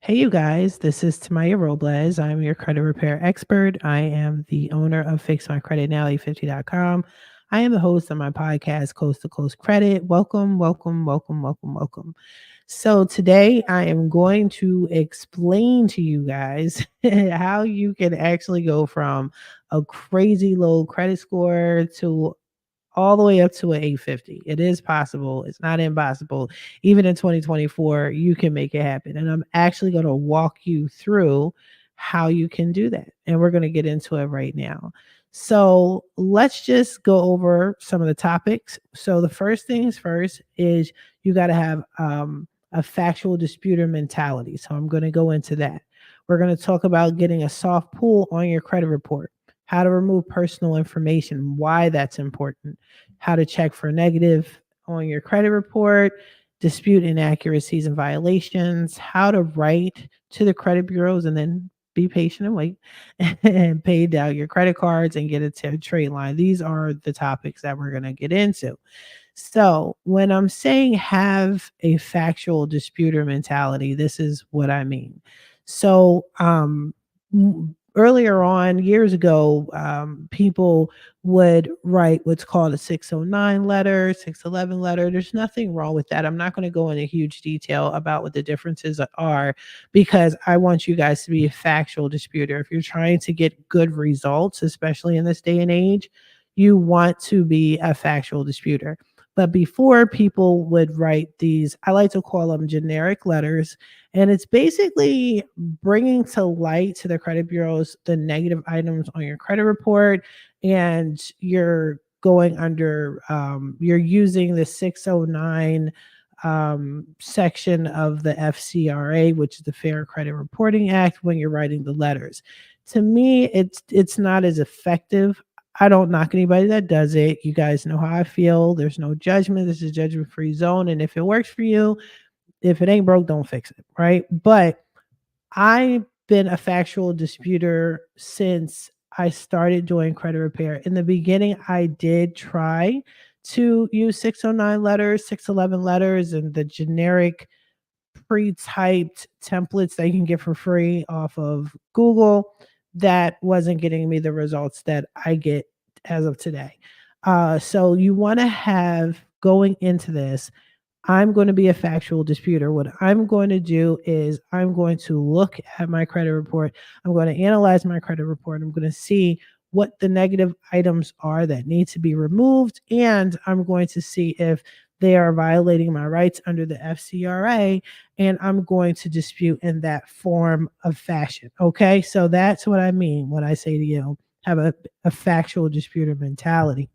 Hey, you guys, this is Tamiya Robles. I'm your credit repair expert. I am the owner of FixMyCreditNow50.com. I am the host of my podcast, Coast to Coast Credit. Welcome, welcome, welcome, welcome, welcome. So, today I am going to explain to you guys how you can actually go from a crazy low credit score to all the way up to an 850. It is possible. It's not impossible. Even in 2024, you can make it happen. And I'm actually going to walk you through how you can do that. And we're going to get into it right now. So let's just go over some of the topics. So the first things first is you got to have a factual disputer mentality. So I'm going to go into that. We're going to talk about getting a soft pull on your credit report, how to remove personal information, why that's important, how to check for negative on your credit report, dispute inaccuracies and violations, how to write to the credit bureaus and then be patient and wait and pay down your credit cards and get a trade line. These are the topics that we're going to get into. So, when I'm saying have a factual disputer mentality, this is what I mean. So, earlier on, years ago, people would write what's called a 609 letter, 611 letter. There's nothing wrong with that. I'm not going to go into huge detail about what the differences are because I want you guys to be a factual disputer. If you're trying to get good results, especially in this day and age, you want to be a factual disputer. But before, people would write these, I like to call them generic letters. And it's basically bringing to light to the credit bureaus the negative items on your credit report. And you're going under, you're using the 609 section of the FCRA, which is the Fair Credit Reporting Act, when you're writing the letters. To me, it's not as effective. I don't knock anybody that does it. You guys know how I feel. There's no judgment. This is a judgment-free zone. And if it works for you, if it ain't broke, don't fix it. Right. But I've been a factual disputer since I started doing credit repair. In the beginning, I did try to use 609 letters, 611 letters, and the generic pre-typed templates that you can get for free off of Google. That wasn't getting me the results that I get as of today. So you want to have, going into this, I'm going to be a factual disputer. What I'm going to do is I'm going to look at my credit report. I'm going to analyze my credit report. I'm going to see what the negative items are that need to be removed. And I'm going to see if they are violating my rights under the FCRA. And I'm going to dispute in that form of fashion. Okay. So that's what I mean when I say to you, have a factual disputer mentality.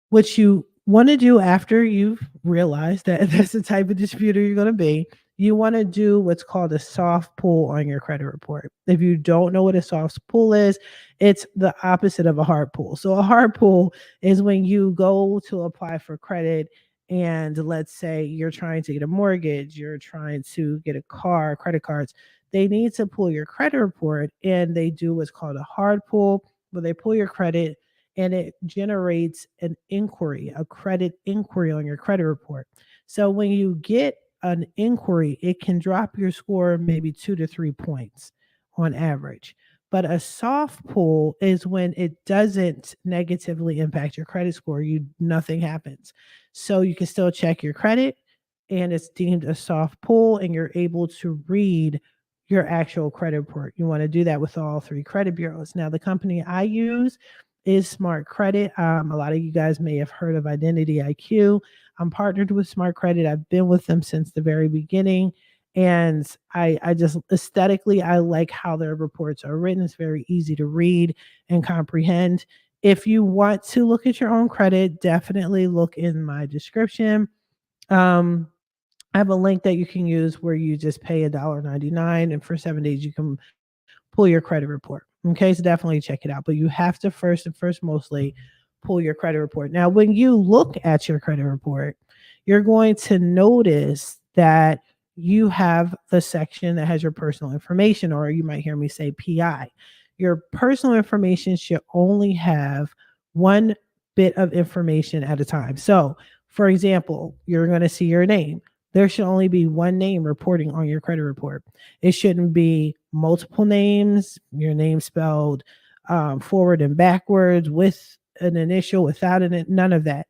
What you want to do after you've realized that that's the type of disputer you're going to be, you want to do what's called a soft pull on your credit report. If you don't know what a soft pull is, it's the opposite of a hard pull. So a hard pull is when you go to apply for credit and let's say you're trying to get a mortgage, you're trying to get a car, credit cards, they need to pull your credit report and they do what's called a hard pull, where they pull your credit and it generates an inquiry, a credit inquiry on your credit report. So when you get an inquiry, it can drop your score maybe 2 to 3 points on average. But a soft pull is when it doesn't negatively impact your credit score. Nothing happens. So you can still check your credit and it's deemed a soft pull and you're able to read your actual credit report. You want to do that with all three credit bureaus. Now, the company I use is Smart Credit. A lot of you guys may have heard of Identity IQ. I'm partnered with Smart Credit. I've been with them since the very beginning. And I just aesthetically, I like how their reports are written. It's very easy to read and comprehend. If you want to look at your own credit, definitely look in my description. Um, I have a link that you can use where you just pay $1.99 and for 7 days you can pull your credit report. Okay, so definitely check it out. But you have to first and first mostly pull your credit report. Now, when you look at your credit report, you're going to notice that you have the section that has your personal information, or you might hear me say PI. Your personal information should only have one bit of information at a time. So, for example, you're going to see your name. There should only be one name reporting on your credit report. It shouldn't be multiple names, your name spelled forward and backwards, with an initial, without an, none of that.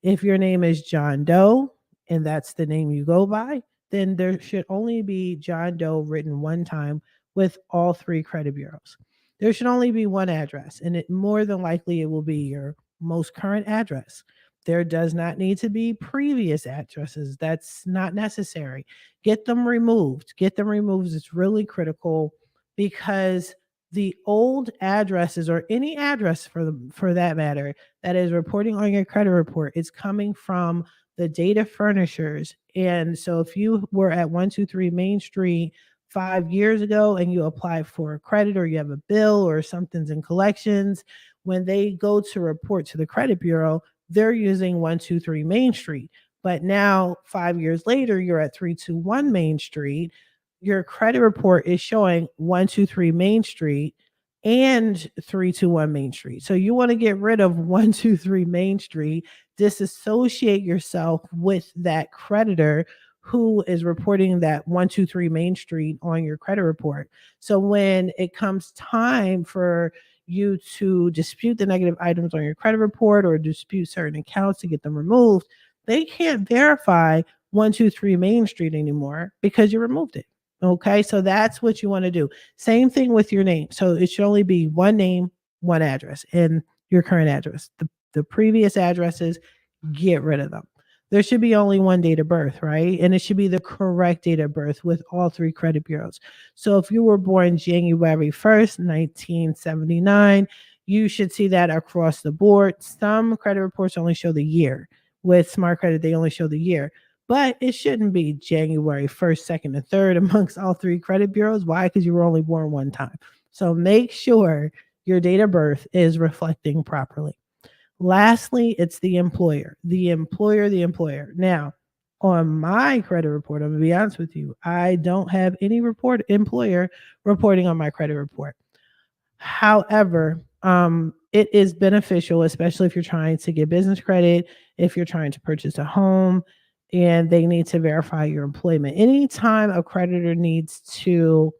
If your name is John Doe and that's the name you go by, then there should only be John Doe written one time with all three credit bureaus. There should only be one address, and it more than likely it will be your most current address. There does not need to be previous addresses. That's not necessary. Get them removed. Get them removed. It's really critical, because the old addresses, or any address for that matter, that is reporting on your credit report, is coming from the data furnishers. And so if you were at 123 Main Street 5 years ago and you apply for a credit, or you have a bill, or something's in collections, when they go to report to the credit bureau, they're using 123 Main Street. But now, 5 years later, you're at 321 Main Street. Your credit report is showing 123 Main Street and 321 Main Street. So you want to get rid of 123 Main Street, disassociate yourself with that creditor who is reporting that 123 Main Street on your credit report. So when it comes time for you to dispute the negative items on your credit report, or dispute certain accounts to get them removed, they can't verify 123 Main Street anymore because you removed it. Okay, so that's what you want to do. Same thing with your name. So it should only be one name, one address, and your current address. The previous addresses, get rid of them. There should be only one date of birth, right? And it should be the correct date of birth with all three credit bureaus. So if you were born January 1st, 1979, you should see that across the board. Some credit reports only show the year. With Smart Credit, they only show the year. But it shouldn't be January 1st, 2nd, and 3rd amongst all three credit bureaus. Why? Because you were only born one time. So make sure your date of birth is reflecting properly. Lastly, it's the employer. The employer. Now, on my credit report, I'm going to be honest with you, I don't have any employer reporting on my credit report. However, it is beneficial, especially if you're trying to get business credit, if you're trying to purchase a home, and they need to verify your employment. Anytime a creditor needs to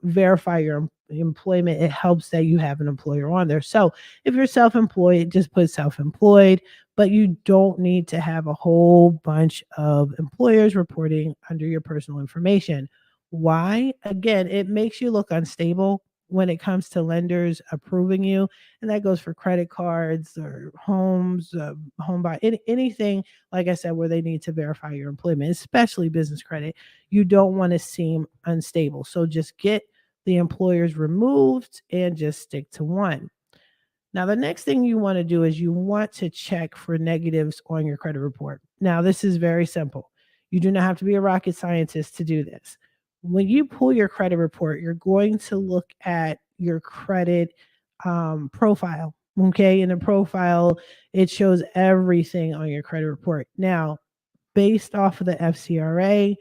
verify your employment, it helps that you have an employer on there. So if you're self-employed, just put self-employed, but you don't need to have a whole bunch of employers reporting under your personal information. Why? Again, it makes you look unstable when it comes to lenders approving you, and that goes for credit cards or homes, home buy, anything, like I said, where they need to verify your employment, especially business credit. You don't want to seem unstable. So just get the employers removed and just stick to one. Now, the next thing you want to do is you want to check for negatives on your credit report. Now, this is very simple. You do not have to be a rocket scientist to do this. When you pull your credit report, you're going to look at your credit profile. Okay. In the profile, it shows everything on your credit report. Now, based off of the FCRA,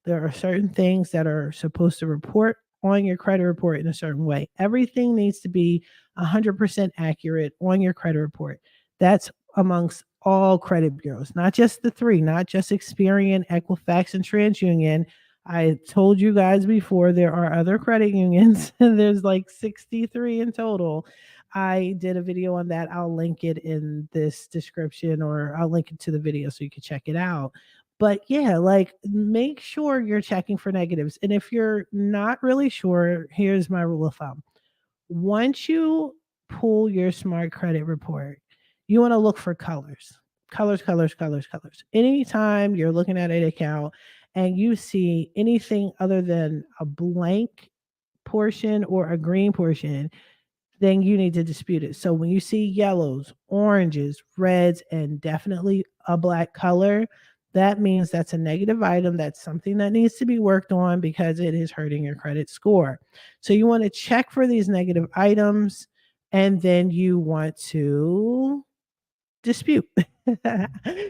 there are certain things that are supposed to report on your credit report in a certain way. Everything needs to be 100% accurate on your credit report. That's amongst all credit bureaus, not just the three, not just Experian, Equifax, and TransUnion. I told you guys before, there are other credit unions, and there's like 63 in total. I did a video on that. I'll link it in this description, or I'll link it to the video so you can check it out. But yeah, like, make sure you're checking for negatives. And if you're not really sure, here's my rule of thumb. Once you pull your Smart Credit report, you want to look for colors. Colors. Anytime you're looking at an account and you see anything other than a blank portion or a green portion, then you need to dispute it. So when you see yellows, oranges, reds, and definitely a black color, that means that's a negative item. That's something that needs to be worked on because it is hurting your credit score. So you want to check for these negative items, and then you want to dispute.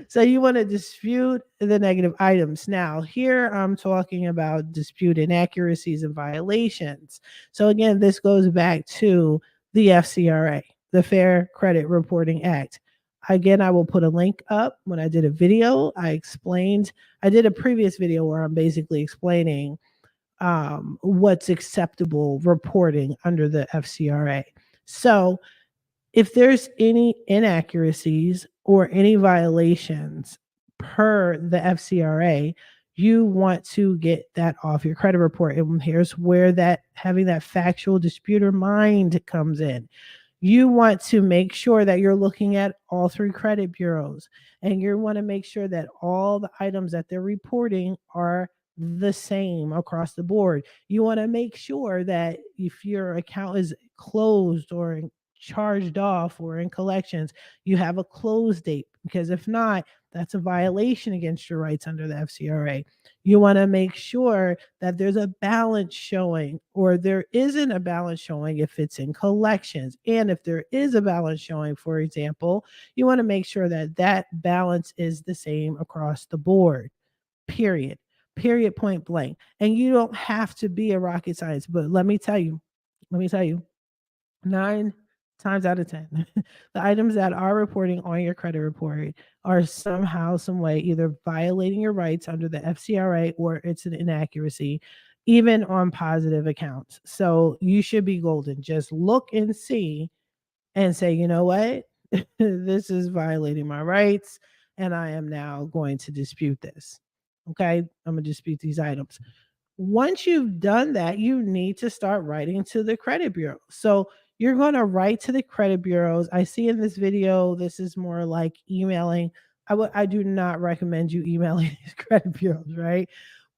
So you want to dispute the negative items. Now, here I'm talking about dispute inaccuracies and violations. So again, this goes back to the FCRA, the Fair Credit Reporting Act. Again, I will put a link up. When I did a video, I did a previous video where I'm basically explaining what's acceptable reporting under the FCRA. So if there's any inaccuracies or any violations per the FCRA, you want to get that off your credit report. And here's where that having that factual disputer mind comes in. You want to make sure that you're looking at all three credit bureaus, and you want to make sure that all the items that they're reporting are the same across the board. You want to make sure that if your account is closed or charged off or in collections, you have a close date, because if not, that's a violation against your rights under the FCRA. You want to make sure that there's a balance showing, or there isn't a balance showing if it's in collections. And if there is a balance showing, for example, you want to make sure that that balance is the same across the board, period. Period, point blank. And you don't have to be a rocket science, but let me tell you, 9 times out of 10, the items that are reporting on your credit report are somehow, some way, either violating your rights under the FCRA or it's an inaccuracy, even on positive accounts. So you should be golden. Just look and see and say, you know what? This is violating my rights, and I am now going to dispute this. Okay. I'm going to dispute these items. Once you've done that, you need to start writing to the credit bureau. So you're going to write to the credit bureaus. I see in this video, this is more like emailing. I do not recommend you emailing these credit bureaus, right?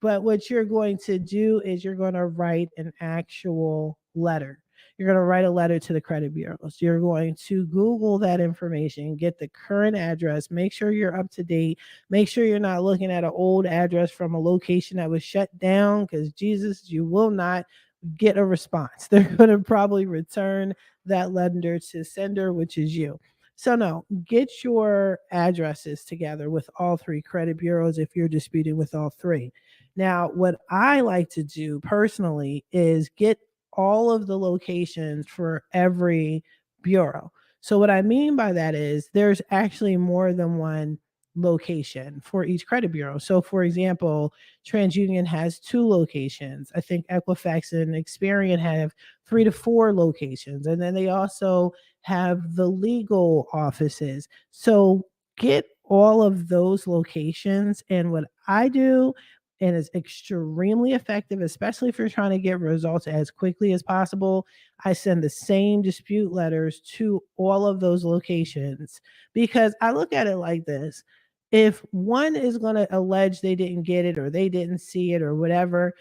But what you're going to do is you're going to write an actual letter. You're going to write a letter to the credit bureaus. You're going to Google that information, get the current address, make sure you're up to date, make sure you're not looking at an old address from a location that was shut down, because Jesus, you will not get a response. They're going to probably return that lender to sender, which is you. So, no, get your addresses together with all three credit bureaus if you're disputing with all three. Now, what I like to do personally is get all of the locations for every bureau. So, what I mean by that is there's actually more than one location for each credit bureau. So, for example, TransUnion has 2 locations. I think Equifax and Experian have 3 to 4 locations. And then they also have the legal offices. So, get all of those locations. And what I do, and it's extremely effective, especially if you're trying to get results as quickly as possible. I send the same dispute letters to all of those locations, because I look at it like this. If one is going to allege they didn't get it or they didn't see it or whatever,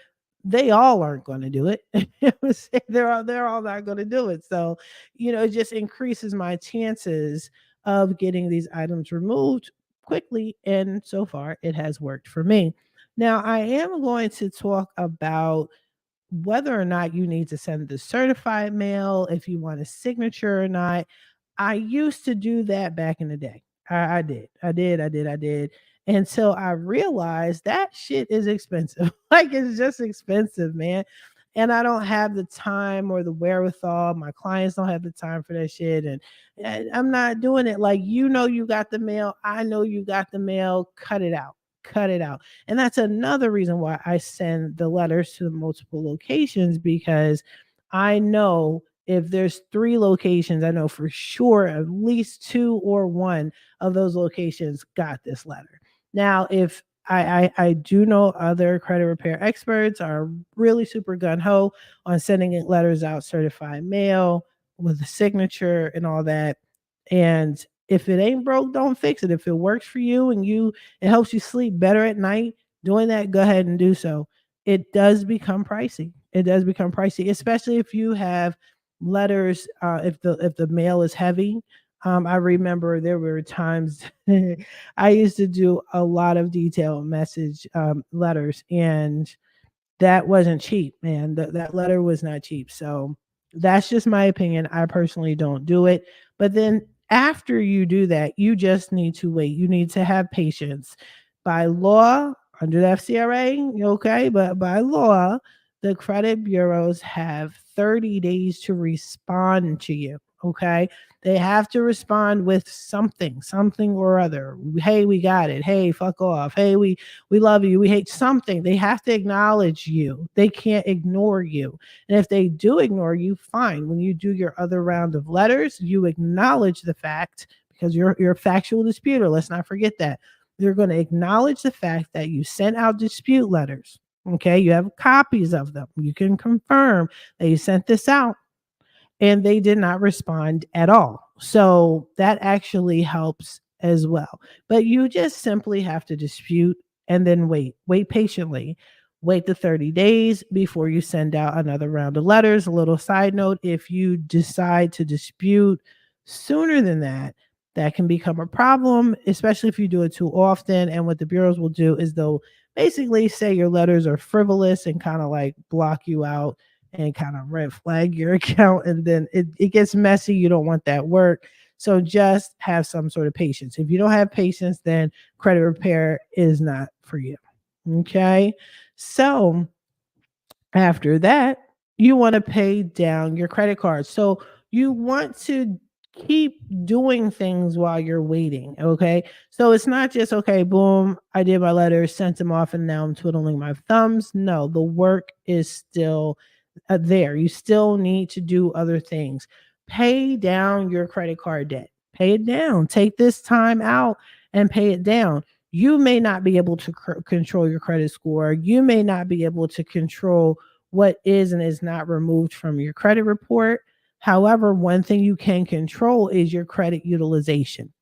they all aren't going to do it. They're all not going to do it. So, it just increases my chances of getting these items removed quickly. And so far, it has worked for me. Now, I am going to talk about whether or not you need to send the certified mail, if you want a signature or not. I used to do that back in the day. I did. I did. Until I realized that shit is expensive. Like, it's just expensive, man. And I don't have the time or the wherewithal. My clients don't have the time for that shit. And I'm not doing it. Like, you got the mail. I know you got the mail. Cut it out. Cut it out. And that's another reason why I send the letters to the multiple locations, because I know if there's 3 locations, I know for sure at least 2 or 1 of those locations got this letter. Now, if I do know other credit repair experts are really super gun ho on sending letters out certified mail with a signature and all that. And if it ain't broke, don't fix it. If it works for you and it helps you sleep better at night doing that, go ahead and do so. It does become pricey. It does become pricey, especially if you have letters. If the mail is heavy. I remember there were times I used to do a lot of detailed message letters, and that wasn't cheap, man. That letter was not cheap. So that's just my opinion. I personally don't do it. But then after you do that, you just need to wait. You need to have patience. By law, under the FCRA, okay, but by law, the credit bureaus have 30 days to respond to you. Okay. They have to respond with something or other. Hey, we got it. Hey, fuck off. Hey, we love you. We hate something. They have to acknowledge you. They can't ignore you. And if they do ignore you, fine. When you do your other round of letters, you acknowledge the fact because you're a factual disputer. Let's not forget that. You're going to acknowledge the fact that you sent out dispute letters. Okay, you have copies of them. You can confirm that you sent this out and they did not respond at all. So that actually helps as well. But you just simply have to dispute and then wait patiently. Wait the 30 days before you send out another round of letters. A little side note, if you decide to dispute sooner than that, that can become a problem, especially if you do it too often. And what the bureaus will do is they'll basically say your letters are frivolous and kind of like block you out and kind of red flag your account. And then it gets messy. You don't want that work. So just have some sort of patience. If you don't have patience, then credit repair is not for you. Okay. So after that, you want to pay down your credit card. So you want to keep doing things while you're waiting. Okay. So it's not just, okay, boom, I did my letters, sent them off, and now I'm twiddling my thumbs. No, the work is still there. You still need to do other things. Pay down your credit card debt. Pay it down. Take this time out and pay it down. You may not be able to control your credit score. You may not be able to control what is and is not removed from your credit report. However, one thing you can control is your credit utilization.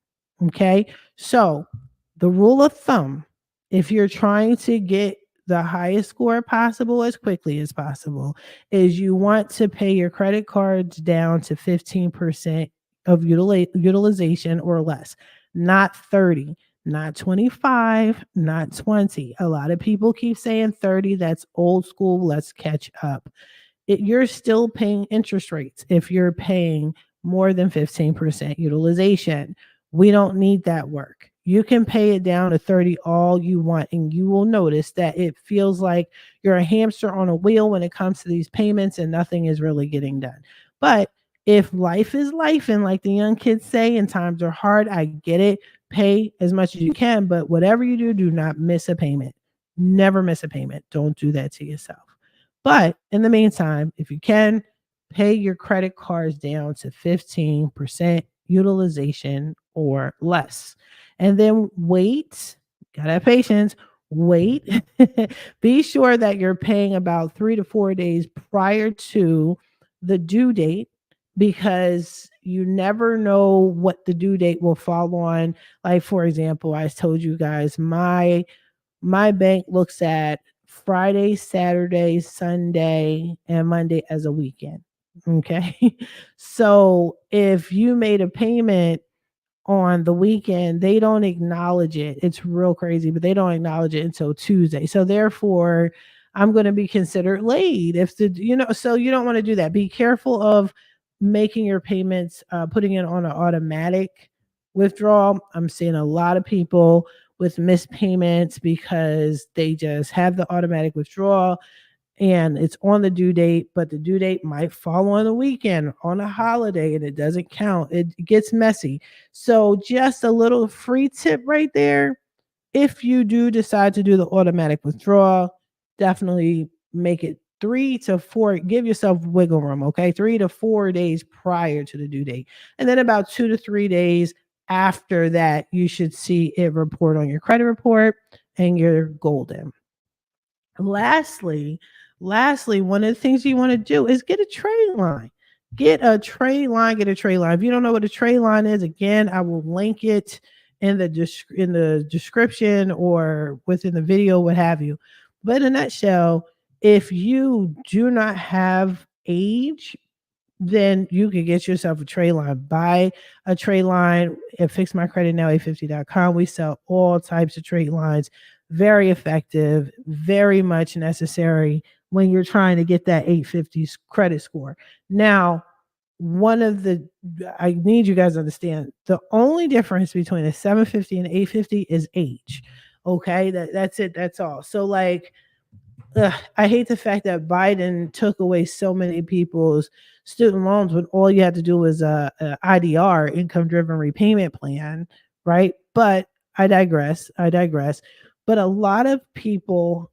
Okay. So, the rule of thumb, if you're trying to get the highest score possible as quickly as possible, is you want to pay your credit cards down to 15% of utilization or less, not 30, not 25, not 20. A lot of people keep saying 30. That's old school. Let's catch up. You're still paying interest rates if you're paying more than 15% utilization. We don't need that work. You can pay it down to 30 all you want, and you will notice that it feels like you're a hamster on a wheel when it comes to these payments and nothing is really getting done. But if life is life, and like the young kids say, and times are hard, I get it. Pay as much as you can, but whatever you do, do not miss a payment. Never miss a payment. Don't do that to yourself. But in the meantime, if you can, pay your credit cards down to 15% utilization or less. And then wait, gotta have patience, wait. Be sure that you're paying about 3 to 4 days prior to the due date because you never know what the due date will fall on. Like, for example, I told you guys my bank looks at Friday, Saturday, Sunday, and Monday as a weekend. Okay. So if you made a payment on the weekend, they don't acknowledge it. It's real crazy, but they don't acknowledge it until Tuesday. So therefore, I'm going to be considered late if so you don't want to do that. Be careful of making your payments, putting it on an automatic withdrawal. I'm seeing a lot of people with missed payments because they just have the automatic withdrawal and it's on the due date, but the due date might fall on a weekend, on a holiday, and it doesn't count. It gets messy. So, just a little free tip right there. If you do decide to do the automatic withdrawal, definitely make it 3 to 4, give yourself wiggle room, okay? 3 to 4 days prior to the due date. And then about 2 to 3 days after that, you should see it report on your credit report and you're golden. Lastly, one of the things you want to do is get a trade line. Get a trade line. Get a trade line. If you don't know what a trade line is, again, I will link it in the description or within the video, what have you. But in a nutshell, if you do not have age, then you can get yourself a trade line. Buy a trade line at fixmycreditnow850.com. We sell all types of trade lines. Very effective, very much necessary when you're trying to get that 850 credit score. Now, I need you guys to understand the only difference between a 750 and 850 is age. Okay, that's it. That's all. So like I hate the fact that Biden took away so many people's student loans when all you had to do was a IDR, income driven repayment plan, right? But I digress. I digress. But a lot of people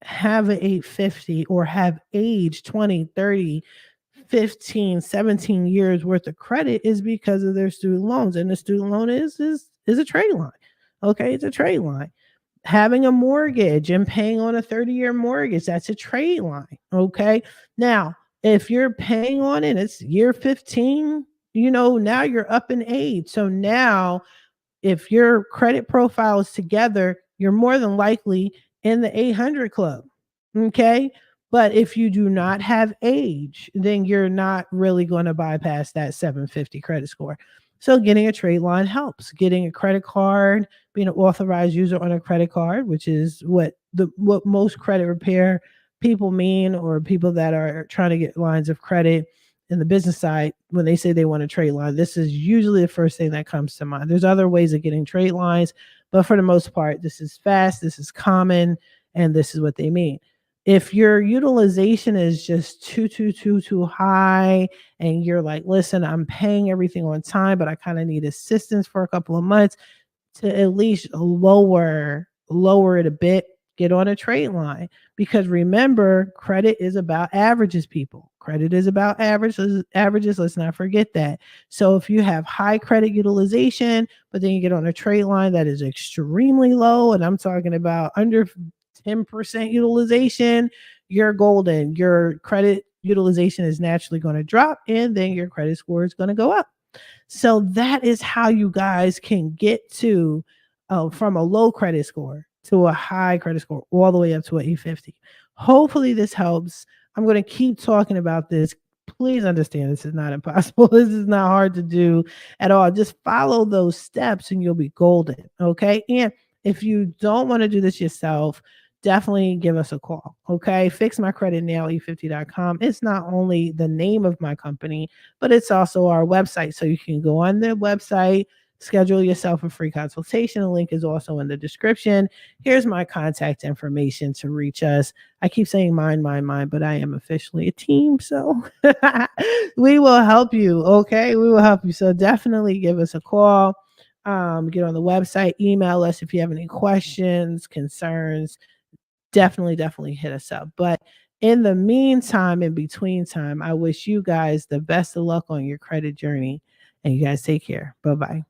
have an 850 or have age 20, 30, 15, 17 years worth of credit is because of their student loans. And the student loan is a trade line. Okay, it's a trade line. Having a mortgage and paying on a 30-year mortgage, that's a trade line. Okay. Now, if you're paying on it, it's year 15, now you're up in age. So now if your credit profile is together, you're more than likely in the 800 club. Okay. But if you do not have age, then you're not really going to bypass that 750 credit score. So getting a trade line helps. Getting a credit card, being an authorized user on a credit card, which is what most credit repair people mean, or people that are trying to get lines of credit in the business side. When they say they want a trade line, this is usually the first thing that comes to mind. There's other ways of getting trade lines, but for the most part, this is fast, this is common, and this is what they mean. If your utilization is just too high, and you're like, listen, I'm paying everything on time, but I kind of need assistance for a couple of months to at least lower it a bit, get on a trade line. Because remember, credit is about averages, people. Credit is about averages. Let's not forget that. So if you have high credit utilization, but then you get on a trade line that is extremely low, and I'm talking about under 10% utilization, you're golden. Your credit utilization is naturally going to drop, and then your credit score is going to go up. So that is how you guys can get to from a low credit score to a high credit score, all the way up to an 850. Hopefully this helps. I'm going to keep talking about this. Please understand, this is not impossible. This is not hard to do at all. Just follow those steps and you'll be golden. Okay. And if you don't want to do this yourself, definitely give us a call. Okay. Fix My Credit Now, e50.com. It's not only the name of my company, but it's also our website. So you can go on the website, schedule yourself a free consultation. The link is also in the description. Here's my contact information to reach us. I keep saying mine, but I am officially a team. So we will help you. Okay. We will help you. So definitely give us a call. Get on the website, email us if you have any questions, concerns. Definitely hit us up. But in the meantime, in between time, I wish you guys the best of luck on your credit journey, and you guys take care. Bye-bye.